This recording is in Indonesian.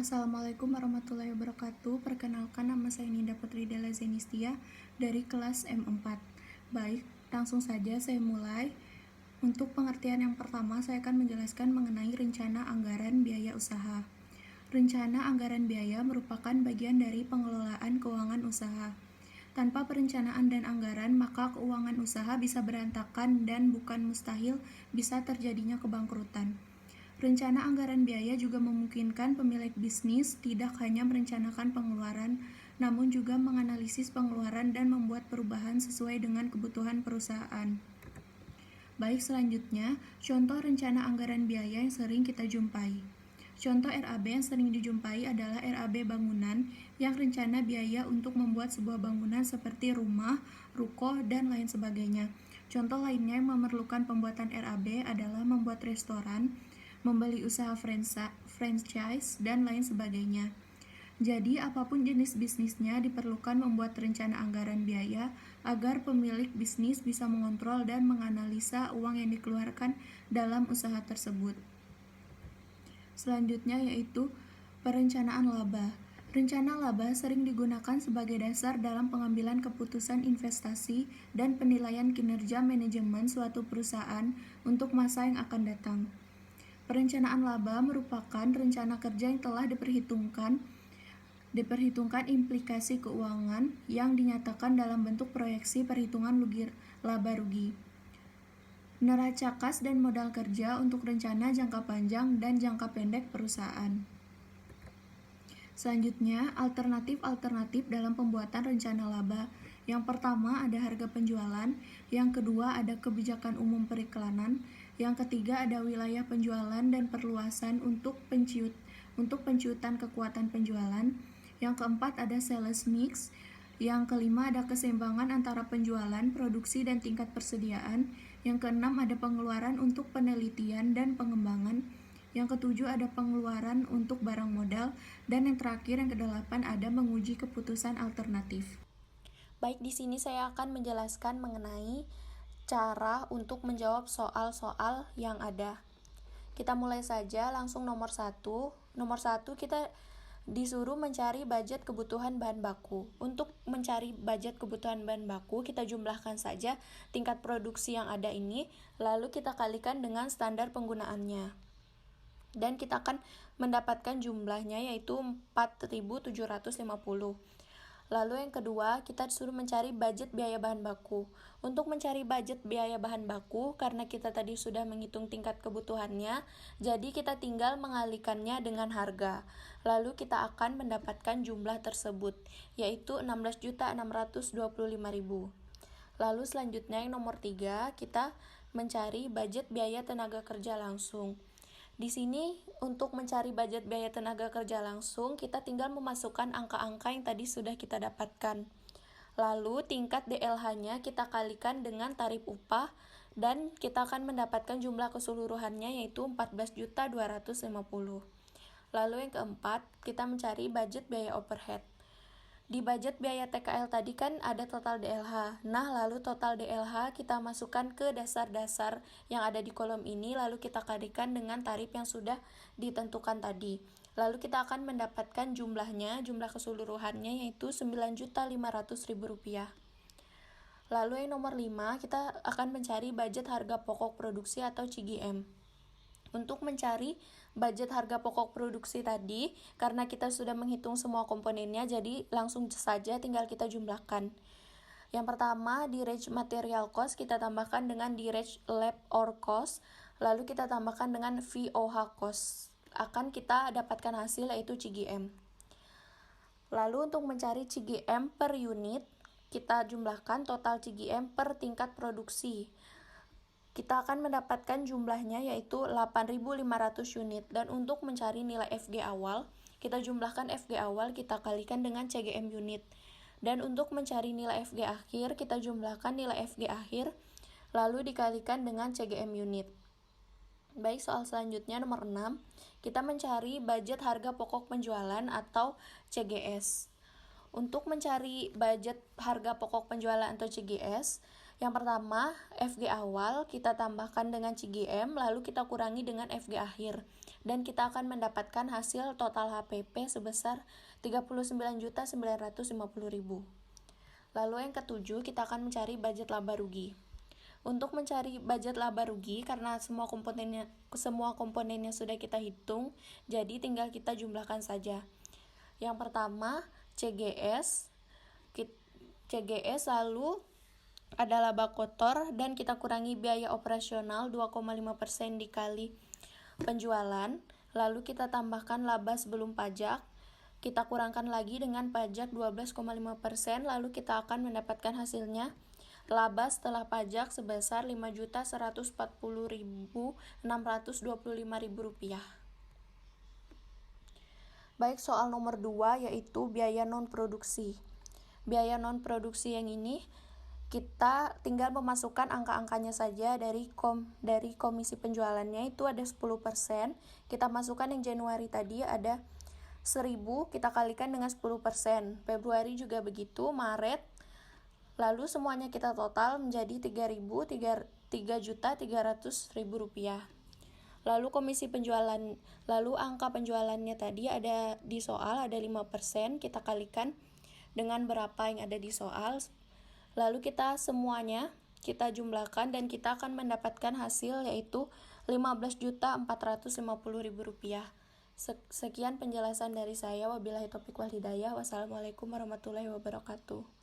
Assalamualaikum warahmatullahi wabarakatuh. Perkenalkan, nama saya Ninda Putri Della Zenistia dari kelas M4. Baik, langsung saja saya mulai. Untuk pengertian yang pertama, saya akan menjelaskan mengenai rencana anggaran biaya usaha. Rencana anggaran biaya merupakan bagian dari pengelolaan keuangan usaha. Tanpa perencanaan dan anggaran, maka keuangan usaha bisa berantakan dan bukan mustahil bisa terjadinya kebangkrutan. Rencana anggaran biaya juga memungkinkan pemilik bisnis tidak hanya merencanakan pengeluaran, namun juga menganalisis pengeluaran dan membuat perubahan sesuai dengan kebutuhan perusahaan. Baik, selanjutnya, contoh rencana anggaran biaya yang sering kita jumpai. Contoh RAB yang sering dijumpai adalah RAB bangunan yang rencana biaya untuk membuat sebuah bangunan seperti rumah, ruko, dan lain sebagainya. Contoh lainnya yang memerlukan pembuatan RAB adalah membuat restoran, membeli usaha franchise, dan lain sebagainya. Jadi, apapun jenis bisnisnya diperlukan membuat rencana anggaran biaya agar pemilik bisnis bisa mengontrol dan menganalisa uang yang dikeluarkan dalam usaha tersebut. Selanjutnya yaitu perencanaan laba. Rencana laba sering digunakan sebagai dasar dalam pengambilan keputusan investasi dan penilaian kinerja manajemen suatu perusahaan untuk masa yang akan datang. Perencanaan laba merupakan rencana kerja yang telah diperhitungkan implikasi keuangan yang dinyatakan dalam bentuk proyeksi perhitungan laba rugi, neraca kas dan modal kerja untuk rencana jangka panjang dan jangka pendek perusahaan. Selanjutnya, alternatif dalam pembuatan rencana laba. Yang pertama ada harga penjualan, yang kedua ada kebijakan umum periklanan, yang ketiga ada wilayah penjualan dan perluasan untuk penciutan kekuatan penjualan, yang keempat ada sales mix, yang kelima ada keseimbangan antara penjualan, produksi, dan tingkat persediaan, yang keenam ada pengeluaran untuk penelitian dan pengembangan, yang ketujuh ada pengeluaran untuk barang modal, dan yang terakhir yang kedelapan ada menguji keputusan alternatif. Baik, di sini saya akan menjelaskan mengenai cara untuk menjawab soal-soal yang ada. Kita mulai saja langsung nomor 1. Nomor 1 kita disuruh mencari budget kebutuhan bahan baku. Untuk mencari budget kebutuhan bahan baku, kita jumlahkan saja tingkat produksi yang ada ini, lalu kita kalikan dengan standar penggunaannya. Dan kita akan mendapatkan jumlahnya yaitu 4.750. Lalu yang kedua, kita disuruh mencari budget biaya bahan baku. Untuk mencari budget biaya bahan baku, karena kita tadi sudah menghitung tingkat kebutuhannya, jadi kita tinggal mengalikannya dengan harga. Lalu kita akan mendapatkan jumlah tersebut, yaitu 16.625.000. Lalu selanjutnya yang nomor 3, kita mencari budget biaya tenaga kerja langsung. Di sini untuk mencari budget biaya tenaga kerja langsung, kita tinggal memasukkan angka-angka yang tadi sudah kita dapatkan. Lalu tingkat DLH-nya kita kalikan dengan tarif upah dan kita akan mendapatkan jumlah keseluruhannya yaitu 14.250. Lalu yang keempat, kita mencari budget biaya overhead. Di budget biaya TKL tadi kan ada total DLH. Nah, lalu total DLH kita masukkan ke dasar-dasar yang ada di kolom ini, lalu kita kalikan dengan tarif yang sudah ditentukan tadi. Lalu kita akan mendapatkan jumlahnya, jumlah keseluruhannya yaitu Rp9.500.000. Lalu yang nomor 5, kita akan mencari budget harga pokok produksi atau CGM. Untuk mencari budget harga pokok produksi tadi, karena kita sudah menghitung semua komponennya, jadi langsung saja tinggal kita jumlahkan. Yang pertama, di range material cost kita tambahkan dengan di range lab or cost, lalu kita tambahkan dengan VOH cost. Akan kita dapatkan hasil yaitu CGM. Lalu untuk mencari CGM per unit, kita jumlahkan total CGM per tingkat produksi. Kita akan mendapatkan jumlahnya yaitu 8.500 unit. Dan untuk mencari nilai FG awal, kita jumlahkan FG awal, kita kalikan dengan CGM unit. Dan untuk mencari nilai FG akhir, kita jumlahkan nilai FG akhir, lalu dikalikan dengan CGM unit. Baik, soal selanjutnya nomor 6, kita mencari budget harga pokok penjualan atau CGS. Untuk mencari budget harga pokok penjualan atau CGS, yang pertama, FG awal kita tambahkan dengan CGM, lalu kita kurangi dengan FG akhir. dan kita akan mendapatkan hasil total HPP sebesar 39.950.000. Lalu yang ketujuh, kita akan mencari budget laba rugi. Untuk mencari budget laba rugi, karena semua komponennya sudah kita hitung, jadi tinggal kita jumlahkan saja. Yang pertama, CGS lalu ada laba kotor dan kita kurangi biaya operasional 2,5% dikali penjualan, lalu kita tambahkan laba sebelum pajak, kita kurangkan lagi dengan pajak 12,5%, lalu kita akan mendapatkan hasilnya laba setelah pajak sebesar Rp5.140.625.000. Baik, soal nomor 2 yaitu biaya non-produksi. Biaya non-produksi yang ini kita tinggal memasukkan angka-angkanya saja dari komisi penjualannya itu ada 10%. Kita masukkan yang Januari tadi ada 1.000, kita kalikan dengan 10%. Februari juga begitu, Maret. Lalu semuanya kita total menjadi Rp3.300.000. Lalu komisi penjualan, lalu angka penjualannya tadi ada di soal ada 5%, kita kalikan dengan berapa yang ada di soal. Lalu kita semuanya kita jumlahkan dan kita akan mendapatkan hasil yaitu Rp15.450.000. Sekian penjelasan dari saya. Wabillahi taufiq wal hidayah. Wassalamualaikum warahmatullahi wabarakatuh.